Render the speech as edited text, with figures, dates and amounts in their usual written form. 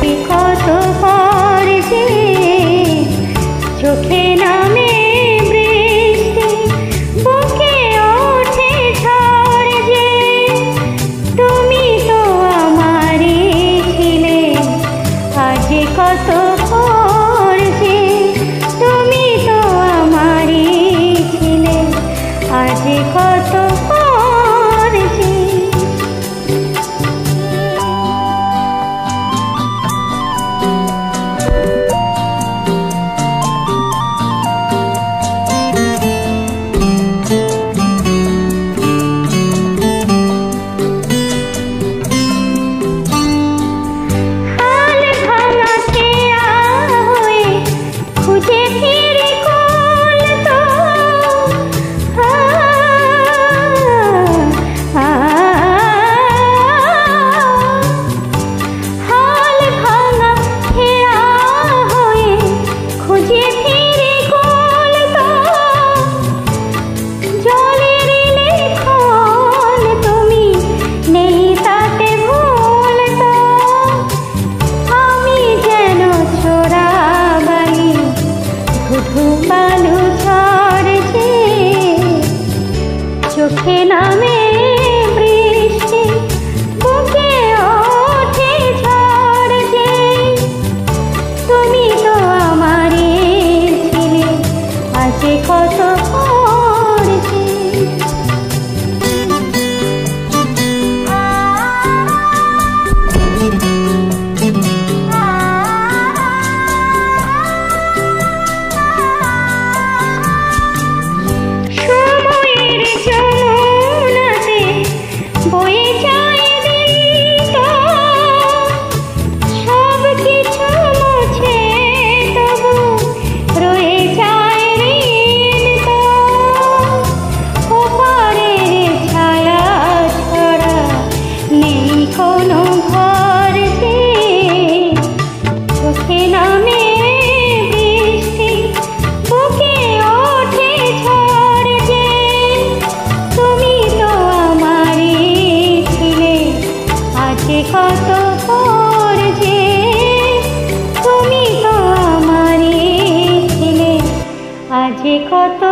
আছে কত পর যে চোখে নামে বৃষ্টি, বুকে ওঠে ঝড় যে তুমি তো আমারই ছিলে। আজ কত পর যে তুমি তো আমারই ছিলে। আজ কত পর যে বালু ঝড় যে চোখে নামে বৃষ্টি, বুকে ওঠে ঝড় যে তুমি তো আমারই ছিলে। আজ কত পর যে কত পর যে তুমি তো আমারই ছিলে। আজ কত